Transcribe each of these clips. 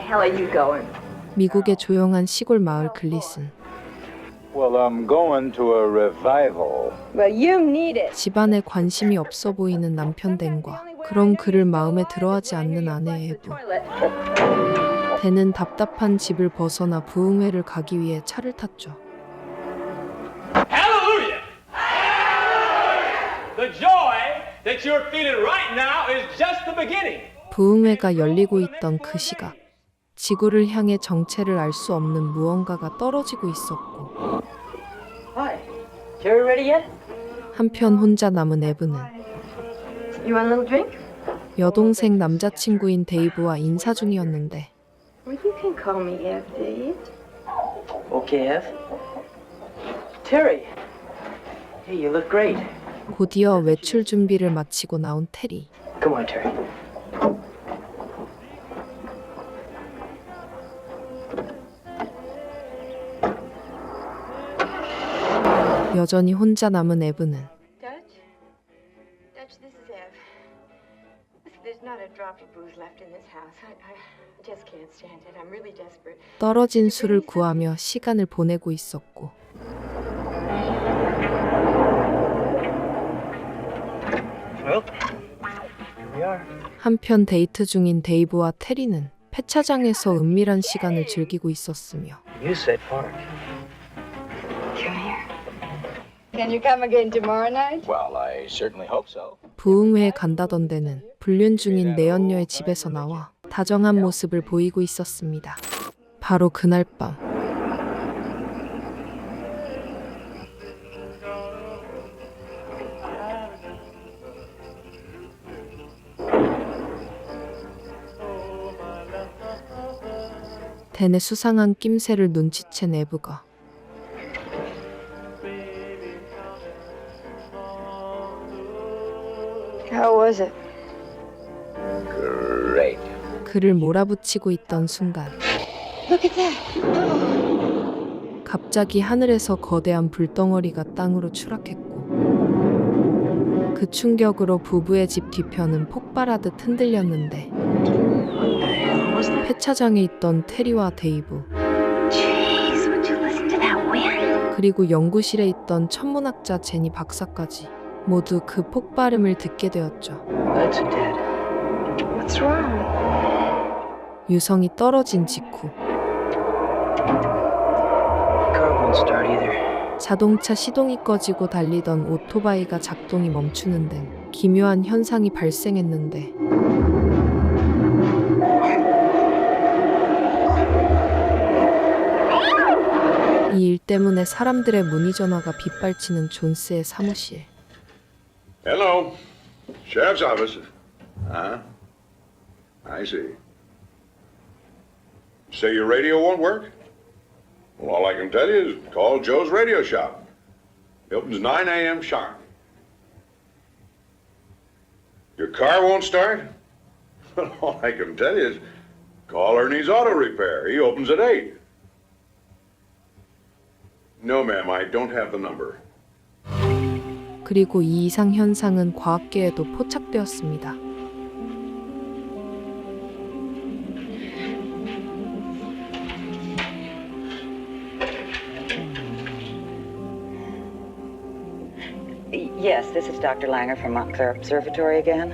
hell are you going? 미국의 조용한 시골 마을 글리슨. Well, I'm going to a revival. Well, you need it. 집안에 관심이 없어 보이는 남편 댄과 그런 그를 마음에 들어하지 않는 아내 에브. 댄은 답답한 집을 벗어나 부흥회를 가기 위해 차를 탔죠. Hallelujah! The joy that you're feeling right now is just the beginning. 부흥회가 열리고 있던 그 시각, 지구를 향해 정체를 알 수 없는 무언가가 떨어지고 있었고, Hi. Terry ready yet? 한편 혼자 남은 에브는 You want a little drink? 여동생 남자친구인 데이브와 인사 중이었는데 Well, you can call me Ev, Dave. Okay, Ev. Terry. Hey, you look great. 곧이어 외출 준비를 마치고 나온 테리. Come on, Terry. 여전히 혼자 남은 에브는 Dutch? Dutch, this is Ev. Listen, there's not a drop of booze left in this house. I just can't stand it. I'm really desperate. 떨어진 술을 구하며 시간을 보내고 있었고, Well, here we are. 한편 데이트 중인 데이브와 테리는 폐차장에서 은밀한 시간을 즐기고 있었으며 You said park. Come here. Can you come again tomorrow night? Well, I certainly hope so. 부흥회에 간다던 데는 불륜 중인 내연녀의 집에서 나와 다정한 모습을 보이고 있었습니다. 바로 그날 밤 댄의 수상한 낌새를 눈치챈 에브가 How was it? Great. 그를 몰아붙이고 있던 순간 Look at that. 갑자기 하늘에서 거대한 불덩어리가 땅으로 추락했고 그 충격으로 부부의 집 뒤편은 폭발하듯 흔들렸는데 폐차장에 있던 테리와 데이브 Jeez, would you listen to that wind? 그리고 연구실에 있던 천문학자 제니 박사까지 모두 그 폭발음을 듣게 되었죠. That's dead. What's wrong? 유성이 떨어진 직후 Car won't start either. 자동차 시동이 꺼지고 달리던 오토바이가 작동이 멈추는 등 기묘한 현상이 발생했는데 이 일 때문에 사람들의 문의 전화가 빗발치는 존스의 사무실. Hello. Sheriff's office. I see. Say your radio won't work? Well, all I can tell you is call Joe's Radio Shop. It opens 9 a.m. sharp. Your car won't start? Well, all I can tell you is call Ernie's Auto Repair. He opens at 8. No, ma'am, I don't have the number. 그리고 이 이상 현상은 과학계에도 포착되었습니다. Yes, this is Dr. Langer from Montclair Observatory again.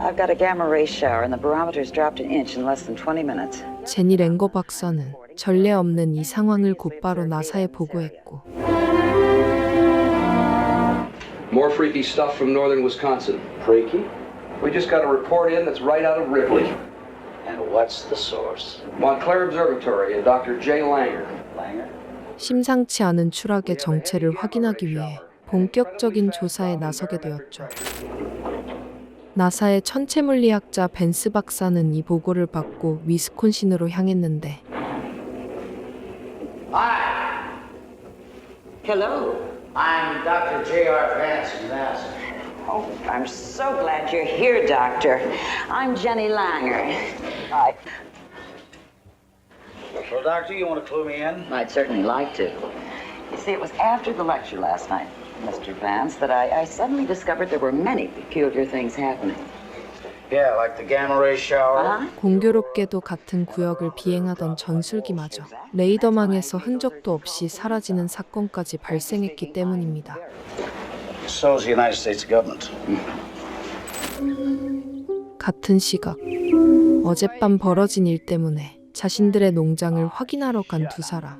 I've got a gamma ray shower and the barometer's dropped an inch in less than 20 minutes. 제니 랭거 박사는 전례 없는 이 상황을 곧바로 나사에 보고했고 More freaky stuff from northern Wisconsin. Freaky? We just got a report in that's right out of Ripley. And what's the source? Montclair Observatory and Dr. Jay Langer. Langer? 심상치 않은 추락의 정체를 확인하기 위해 본격적인 조사에 나서게 되었죠. 나사의 천체물리학자 벤스 박사는 이 보고를 받고 위스콘신으로 향했는데 Hello. I'm Dr. J.R. Vance from NASA. Oh, I'm so glad you're here, Doctor. I'm Jenny Langer. Hi. Well, Doctor, you want to clue me in? I'd certainly like to. You see, it was after the lecture last night, Mr. Vance, that I suddenly discovered there were many peculiar things happening. Yeah, like the gamma ray shower. 공교롭게도 같은 구역을 비행하던 전술기마저 레이더망에서 흔적도 없이 사라지는 사건까지 발생했기 때문입니다. So's the United States government. 같은 시각, 어젯밤 벌어진 일 때문에 자신들의 농장을 확인하러 간 두 사람.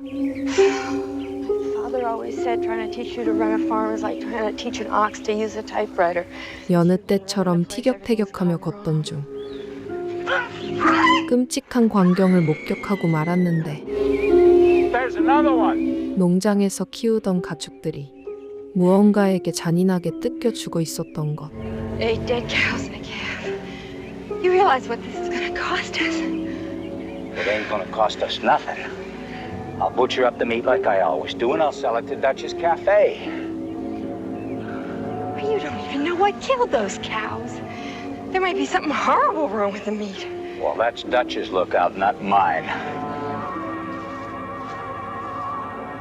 Father always said trying to teach you to run a farm is like trying to teach an ox to use a typewriter. 여느 때처럼 티격태격하며 걷던 중 끔찍한 광경을 목격하고 말았는데 There's another one. 농장에서 키우던 가축들이 무언가에게 잔인하게 뜯겨 죽어 있었던 것. 8 dead cows and a calf. You realize what this is going to cost us? It ain't gonna cost us nothing. I'll butcher up the meat like I always do, and I'll sell it to Dutch's Cafe. You don't even know what killed those cows. There might be something horrible wrong with the meat. Well, that's Dutch's lookout, not mine.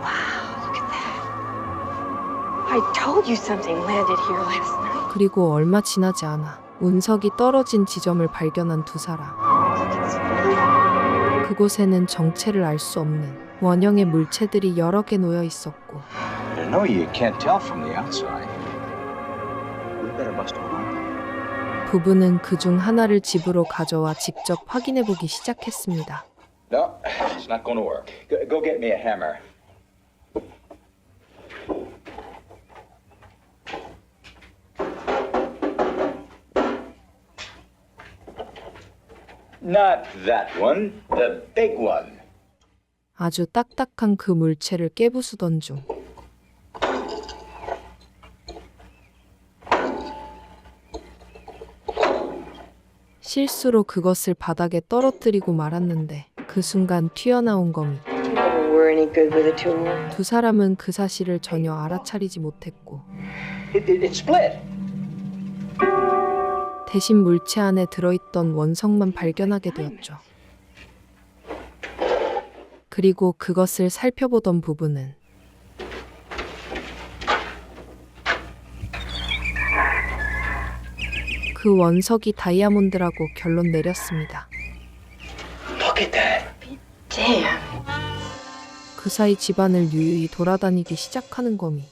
Wow, look at that. I told you something landed here last night. 그리고 얼마 지나지 않아 운석이 떨어진 지점을 발견한 두 사람. 그곳에는 정체를 알 수 없는 원형의 물체들이 여러 개 놓여 있었고 I know you can't tell from the outside. We better bust them open. 부부는 그중 하나를 집으로 가져와 직접 확인해 보기 시작했습니다. No, it's not going to work. Go get me a hammer. Not that one, the big one. 아주 딱딱한 그 물체를 깨부수던 중 실수로 그것을 바닥에 떨어뜨리고 말았는데 그 순간 튀어나온 거미. Never were any good with a tool. 두 사람은 그 사실을 전혀 알아차리지 못했고 It split. 대신 물체 안에 들어있던 원석만 발견하게 되었죠. 그리고 그것을 살펴보던 부부는 그 원석이 다이아몬드라고 결론 내렸습니다. Look at that. Damn. 그 사이 집안을 유유히 돌아다니기 시작하는 거미.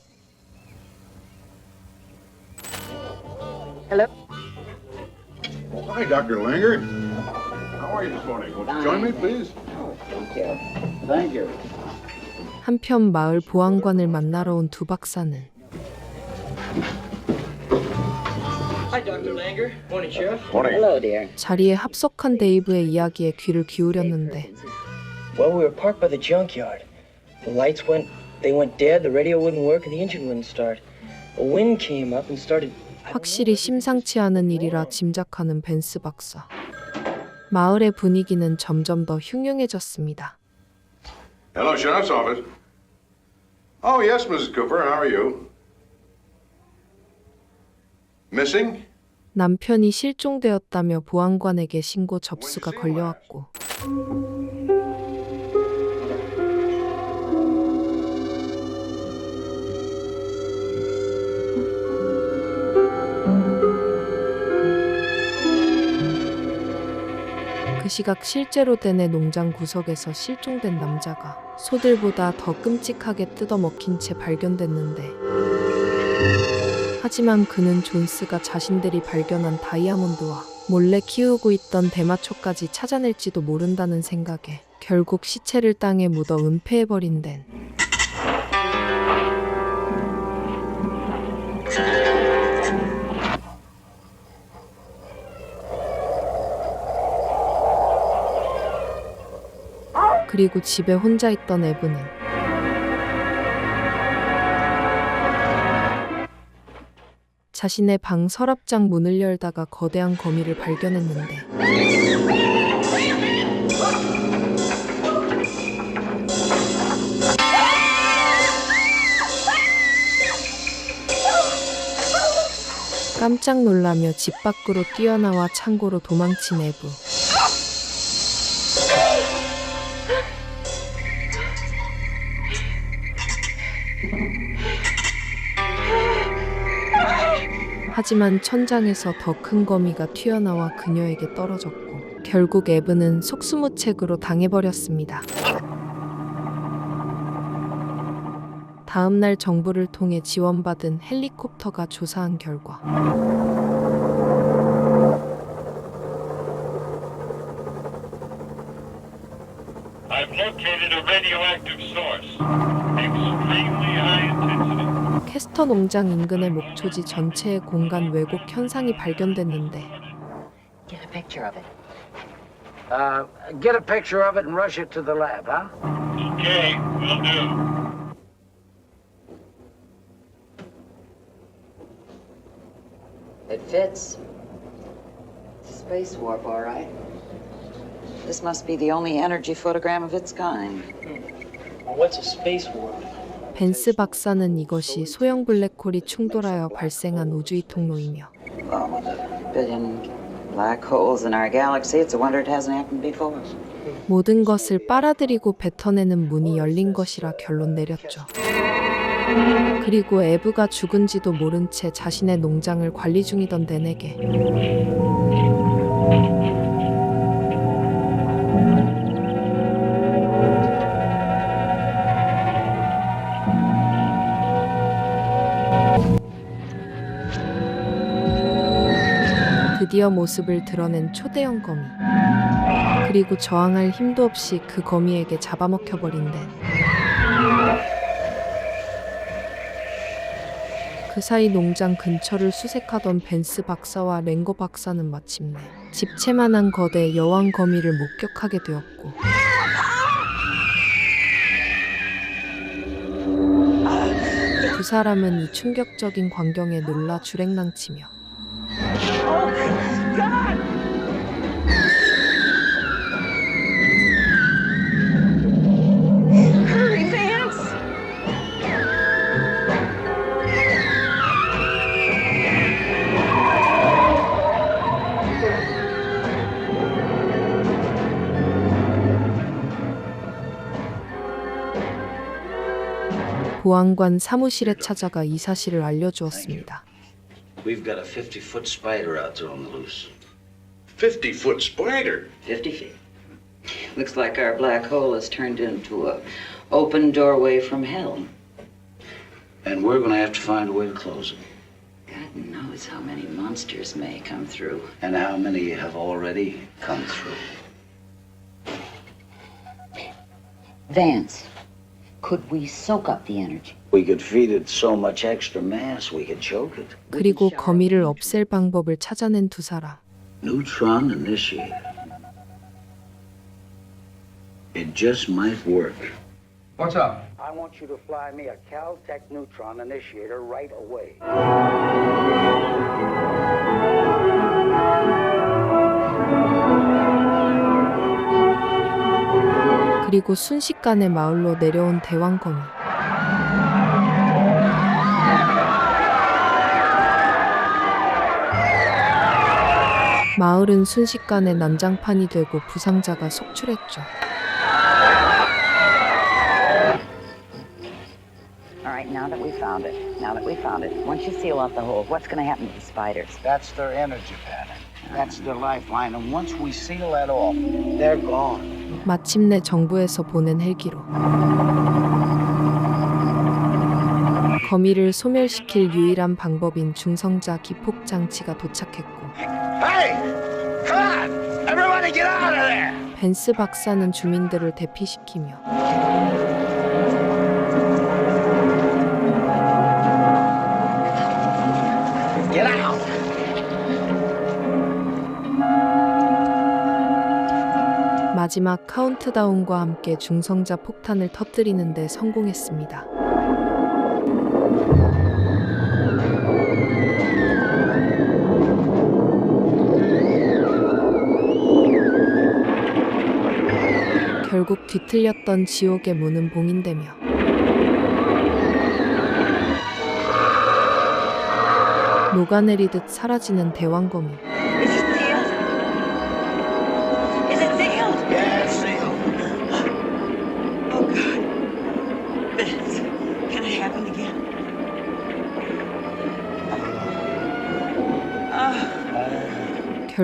Hello? Hi, Dr. Langer. How are you this morning? Won't you join me, please? Thank you. 한편 마을 보안관을 만나러 온 두 박사는 Hi, Dr. Langer. Morning, Sheriff. Morning. Hello, dear. 자리에 합석한 데이브의 이야기에 귀를 기울였는데 Well, we were parked by the junkyard. The lights they went dead, the radio wouldn't work, and the engine wouldn't start. A wind came up and started... 확실히 심상치 않은 일이라 짐작하는 벤스 박사. 마을의 분위기는 점점 더 흉흉해졌습니다. Hello, Sheriff's Office. Oh, yes, Mrs. Cooper. How are you? Missing? 남편이 실종되었다며 보안관에게 신고 접수가 걸려왔고 그 시각 실제로 댄의 농장 구석에서 실종된 남자가 소들보다 더 끔찍하게 뜯어먹힌 채 발견됐는데 하지만 그는 존스가 자신들이 발견한 다이아몬드와 몰래 키우고 있던 대마초까지 찾아낼지도 모른다는 생각에 결국 시체를 땅에 묻어 은폐해버린 댄. 그리고 집에 혼자 있던 에브는 자신의 방 서랍장 문을 열다가 거대한 거미를 발견했는데 깜짝 놀라며 집 밖으로 뛰어나와 창고로 도망친 에브. 하지만 천장에서 더 큰 거미가 튀어나와 그녀에게 떨어졌고 결국 에브는 속수무책으로 당해버렸습니다. 다음날 정부를 통해 지원받은 헬리콥터가 조사한 결과 I've located a radioactive source. Extremely high intensity. 캐스터 농장 인근의 목초지 전체의 공간 왜곡 현상이 발견됐는데 Get a picture of it. Get a picture of it and rush it to the lab, huh? Okay, will do. It fits. Space warp, all right. This must be the only energy photogram of its kind. Well, what's a space warp? 벤스 박사는 이것이 소형 블랙홀이 충돌하여 발생한 우주의 통로이며 Well, with a billion black holes in our galaxy, it's a wonder it hasn't happened before. 모든 것을 빨아들이고 뱉어내는 문이 열린 것이라 결론 내렸죠. 그리고 에브가 죽은지도 모른 채 자신의 농장을 관리 중이던 댄에게 드디어 모습을 드러낸 초대형 거미. 그리고 저항할 힘도 없이 그 거미에게 잡아먹혀버린 댄. 그 사이 농장 근처를 수색하던 벤스 박사와 랭거 박사는 마침내 집채만한 거대 여왕 거미를 목격하게 되었고 두 사람은 이 충격적인 광경에 놀라 주랭랑치며 보안관 사무실에 찾아가 이 사실을 알려주었습니다. We've got a 50-foot spider out there on the loose. 50-foot spider. 50 feet. Looks like our black hole has turned into a open doorway from hell. And we're gonna have to find a way to close it. God knows how many monsters may come through. And how many have already come through. Vance, could we soak up the energy? We could feed it so much extra mass we could choke it. 그리고 거미를 없앨 방법을 찾아낸 두 사람. Neutron initiator. It just might work. What's up? I want you to fly me a Caltech neutron initiator right away. 그리고 순식간에 마을로 내려온 대왕거미. 마을은 순식간에 난장판이 되고 부상자가 속출했죠. All right, now that we found it, once you seal off the hole, what's going to happen to the spiders? That's their energy pattern. That's their lifeline. And once we seal that off, they're gone. 마침내 정부에서 보낸 헬기로 거미를 소멸시킬 유일한 방법인 중성자 기폭 장치가 도착했고 Hey! Come on! Everybody get out of there! 벤스 박사는 주민들을 대피시키며 Get out! 마지막 카운트다운과 함께 중성자 폭탄을 터뜨리는 데 성공했습니다. 결국 뒤틀렸던 지옥의 문은 봉인되며 녹아내리듯 사라지는 대왕거미.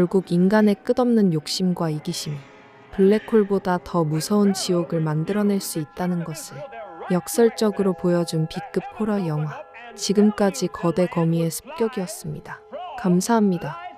결국 인간의 끝없는 욕심과 이기심이 블랙홀보다 더 무서운 지옥을 만들어낼 수 있다는 것을 역설적으로 보여준 B급 호러 영화. 지금까지 거대 거미의 습격이었습니다. 감사합니다.